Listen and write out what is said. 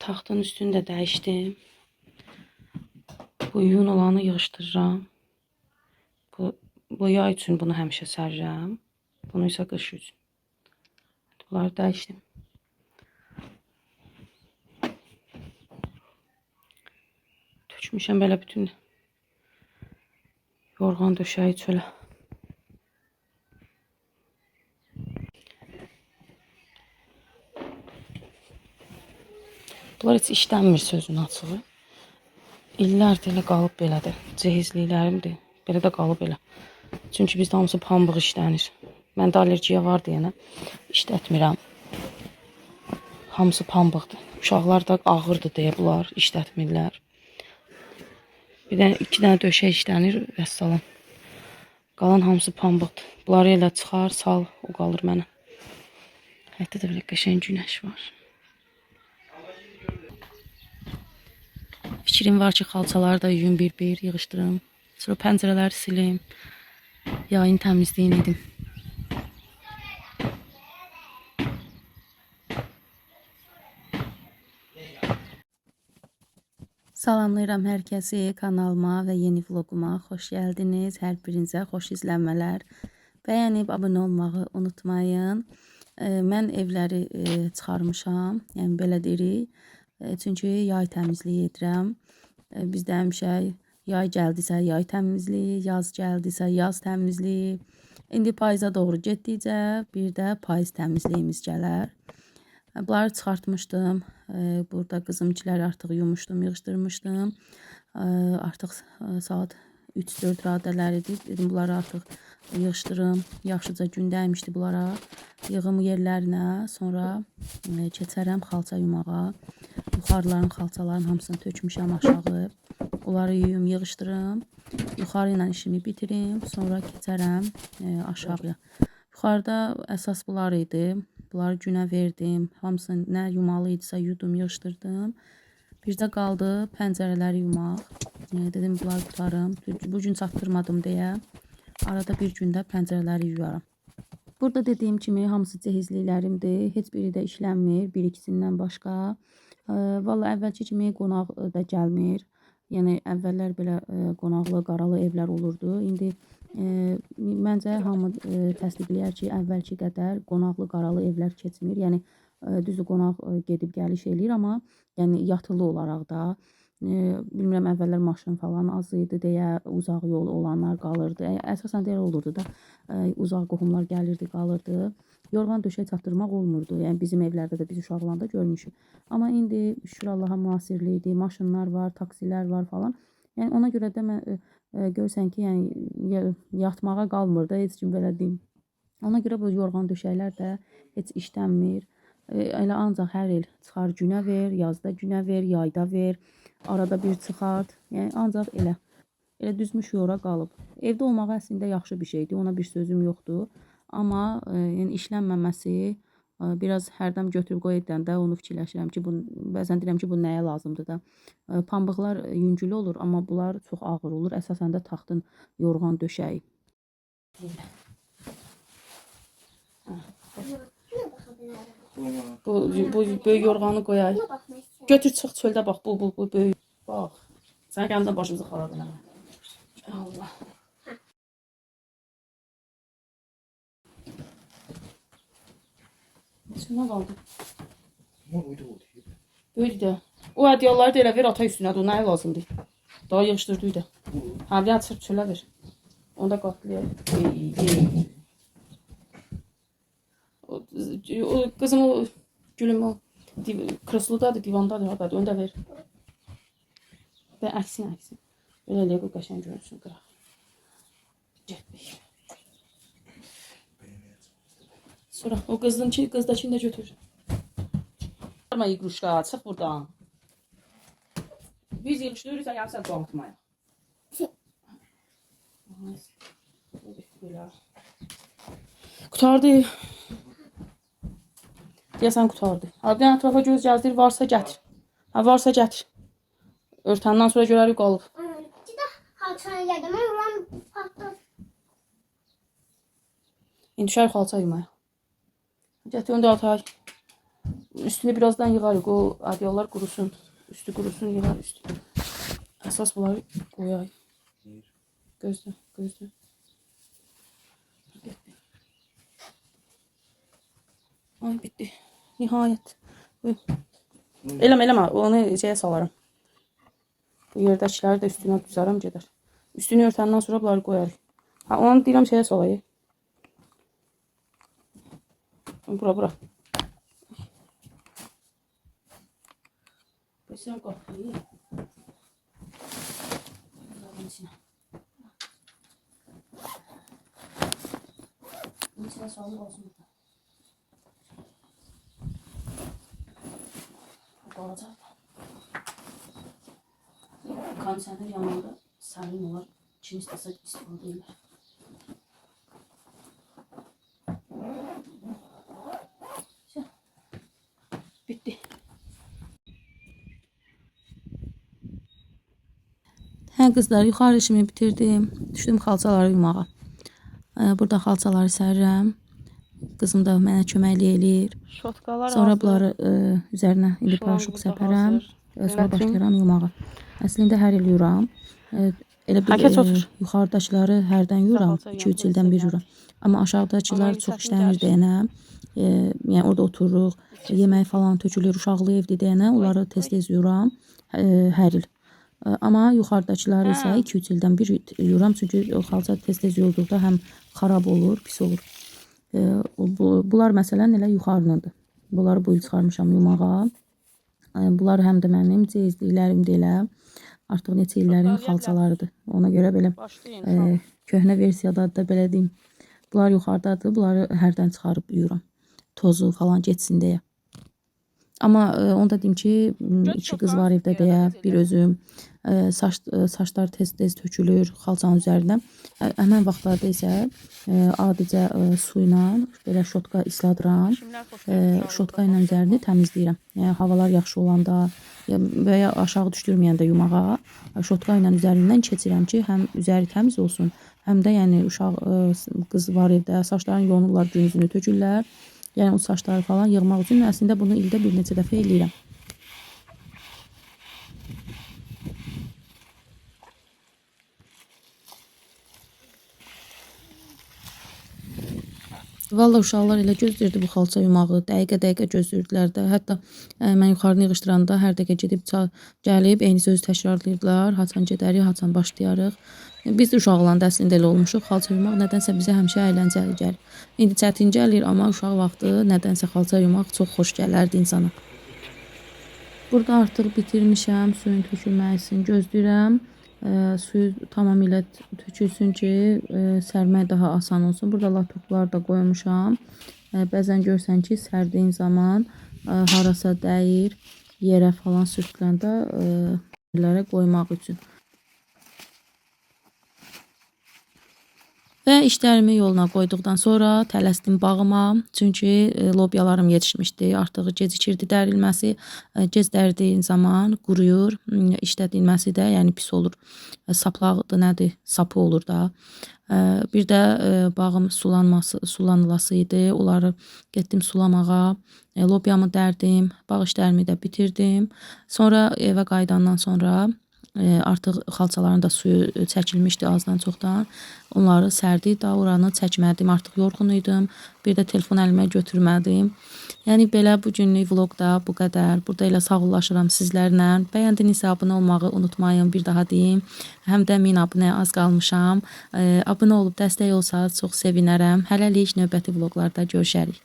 Taxtın üstünü də dəyişdim. Bu yun olanı yığışdırıram. Bu yay üçün bunu həmişə sərirəm. Bunu isə qış üçün. Bunları dəyişdim. Tökmüşəm belə bütün yorğan döşəyi çölə. Bunlar heç işlənmir sözün açığı. İllərdir elə qalıb belədir. Cehizliklərimdir. Belə də qalıb elə. Çünki bizdə hamısı pambıq işlənir. Məndə allergiya var deyənə işlətmirəm. Hamısı pambıqdır. Uşaqlar da ağırdır deyə bunlar işlətmirlər. Bir dənə, 2 dənə döşək işlənir, vəssalam. Qalan hamısı pambıqdır. Bunları elə çıxar, sal, o qalır mənə. Hətta da belə qəşəng günəş var. Fikrim var ki, xalçaları da yuyum bir-bir, yığışdırım. Sonra pəncərələri silim. Yayın təmizliyini edim. Salamlayıram hər kəsi kanalıma və yeni vloguma xoş gəldiniz. Hər birinizə xoş izlənmələr. Bəyənib abunə olmağı unutmayın. Mən evləri çıxarmışam, yəni belə deyirik. Çünki yay təmizliyi edirəm. Bizdə həmişə yay gəldisə yay təmizliyi, yaz gəldisə yaz təmizliyi. İndi payıza doğru getdikcə bir də payız təmizliyimiz gələr. Bunları çıxartmışdım. Burada qızımkiləri artıq yumuşdum, yığışdırmışdım. Artıq saat 3-4 radələri idi. Dedim bunları artıq yığışdırım. Yaxşıca gün dəymişdi bunlara. Yığım yerlərinə, sonra keçərəm xalça yumağa. Yuxarıların xalçaların hamısını tökmüşəm aşağı. Onları yuyum, yığışdırım. Yuxarı ilə işimi bitirim. Sonra keçərəm aşağıya. Yuxarıda əsas bunlar idi. Bunları günə verdim. Hamısını nə yumalı idisə yudum, yığışdırdım. Bir də qaldı pəncərələri yumaq. Dedim bunları tutarım. Bugün çatdırmadım deyə arada bir gündə pəncərələri yuyaram. Burada dediyim kimi hamısı cehizliklərimdir. Heç biri də işlənmir. Bir ikisindən başqa. Vallahi əvvəlki kimi qonaq da gəlmir. Yəni əvvəllər belə qonaqlı, qaralı evlər olurdu. İndi məncə hamı təsdiqləyər ki, əvvəlki qədər qonaqlı, qaralı evlər keçmir. Yəni düzü qonaq gedib gəliş eləyir, amma yəni yatılı olaraq da bilmirəm, əvvəllər maşın falan az idi deyə uzaq yol olanlar qalırdı. Əsasən də elə olurdu da, uzaq qohumlar gəlirdi, qalırdı. Yorğan döşək çatdırmaq olmurdu. Yəni bizim evlərdə də biz uşaqlanda görmüşük. Amma indi şükür Allaha müasirlikdir, maşınlar var, taksilər var falan. Yəni ona görə də mən görsən ki, yəni yatmağa qalmır da, heç kim belə deyim. Ona görə bu yorğan döşəklər də heç işlənmir. Elə ancaq hər il çıxar günə ver, yazda günə ver, yayda ver, arada bir çıxart. Yəni ancaq elə düzmüş yora qalıb. Evdə olmağı əslində yaxşı bir şeydir, ona bir sözüm yoxdur. Amma yəni işlənməməsi biraz hərdən götürüb qoy edəndə onu fikirləşirəm ki, bəzən deyirəm ki, bu nəyə lazımdır da. Pambıqlar yüngülü olur, amma bunlar çox ağır olur. Əsasən də taxtın yorğan döşəyi. Bu böyük yorğanı qoyay. Götür çıx çöldə bax, bu böyük. Bax. Sən gəlmədən başımızı xarab eləmə. Allah. Üstüne kaldı. Böyüdü de. O hediyaları da elə ver ata üstünə. O nəyə lazımdır? Daha yığışdırdı da. Ha bir açıb çölə ver. Onu da qatlayaq. O kızım o gülüm o kreslodadır, divandadır, hardadır. Onu da ver. Və əksin. Belə elə qoy qəşəng görünsün qıraq. Getməyik. Sonra o qızdakini də götür. Arma iqruşka, çıx buradan. Biz yığışdırırıq, sən gəlsən dağıtmaya. Qutardı. Deyəsən qutardı. Harbiden ətrafa göz gəzdir, varsa gətir. Ha varsa gətir. Örtəndən sonra görərik qalıb. Bir də xalçanı yedim, ulan patladı. İndi düşər xalça yumaya. Gətir onu da atay. Üstünü birazdan yığarıq. O adyallar qurusun. Üstü qurusun, yığar üstü. Əsas bunları qoyaq. Gözlə, gözlə. Ay, bitdi. Nihayət. Eləmə, onu şeyə salaram. Bu yerdəkiləri də üstünə düzərəm, gedər. Üstünü örtəndən sonra bunları qoyarıq. Ha, onu deyirəm şeyə salayıq. Bura. Bəsən qapıyı. Bunun içinə salıb olsun burada. Qalacaq da. Kondisioner yanında sərin olar. Kim istəsə istifadə edir. Bitti. Hə qızlar, yuxarı işimi bitirdim. Düşdüm xalçaları yumağa. Burada xalçaları sərirəm. Qızım da mənə köməklik eləyir. Sonra bunları üzərinə indi paraşok səpərəm. Sonra başlayıram yumağa. Əslində hər il yuram. Elə bir yuxarıdakıları hərdən yuram. 2-3 ildən bir yuram. Amma aşağıdakılar çox işləmir deyənə. Yəni orada otururuq. Yemək falan tökülür. Uşaqlı evdir deyənə. Onları tez-tez yuram. Hər il. Amma yuxarıdakıları isə 2-3 ildən bir yuram. Çünki o xalça tez-tez yuyulduqda həm xarab olur, pis olur. Bunlar məsələn elə yuxarınındır. Bunları bu il çıxarmışam yumağa. Bunlar həm də mənim cezliklərimdir elə. Artıq neçə illərin xalçalarıdır. Ona görə belə köhnə versiyada da belə deyim. Bunlar yuxarıdadır. Bunları hərdən çıxarıb yuyuram. Tozu falan getsin deyə. Amma onu da deyim ki, 2 qız var evdə deyə, bir özüm. Saçlar tez-tez tökülür xalçanın üzərindən. Həmən vaxtlarda isə adicə su ilə belə şotka isladıram. Şotka ilə üzərini təmizləyirəm. Yəni havalar yaxşı olanda və ya aşağı düşdürməyəndə yumağa şotka ilə üzərindən keçirəm ki, həm üzəri təmiz olsun, həm də yəni uşaq qız var evdə, saçlarını yonurlar, gün üzünü tökürlər. Yəni o saçları falan yığmaq üçün əslində bunu ildə bir neçə dəfə eləyirəm. Vallahi uşaqlar elə gözləyirdi bu xalça yumağı, dəqiqə gözləyirdilər də. Hətta mən yuxarını yığışdıranda hər dəqiqə gedib gəlib eyni sözü təkrarlayırdılar. Haçan gedərik, haçan başlayarıq. Biz də uşaq olanda əslində elə olmuşuq. Xalça yumaq nədənsə bizə həmişə əyləncəli gəlir. İndi çətin gəlir, amma uşaq vaxtı nədənsə xalça yumaq çox xoş gələrdi insana. Burada artıq bitirmişəm, suyun tökülməsini gözləyirəm. Suyu tamamilə tökülsün ki, sərmək daha asan olsun. Burada latoklar da qoymuşam. Bəzən görsən ki, sərdiyin zaman harasa dəyir, yerə falan sürtüləndə qoymaq üçün. Və işlərimi yoluna qoyduqdan sonra tələsdim bağıma. Çünki lobyalarım yetişmişdi. Artıq gecikirdi dərilməsi. Gec dərdiyin zaman quruyur. İşlədilməsi də yəni pis olur. Saplaqdır, nədir? Sapı olur da. Bir də bağım sulanılası idi. Onları getdim sulamağa. Lobyamı dərdim. Bağ işlərimi də bitirdim. Sonra evə qayıdandan sonra artıq xalçaların da suyu çəkilmişdi azdan çoxdan. Onları sərdi, daha oranı çəkmədim. Artıq yorğun idim. Bir də telefon əlimə götürmədim. Yəni belə bu günlük vloqda bu qədər. Burada elə sağollaşıram sizlərlə. Bəyəndinizsə abunə olmağı unutmayın. Bir daha deyim. Həm də 1000 abunəyə az qalmışam. Abunə olub dəstək olsanız çox sevinərəm. Hələlik növbəti vloqlarda görüşərik.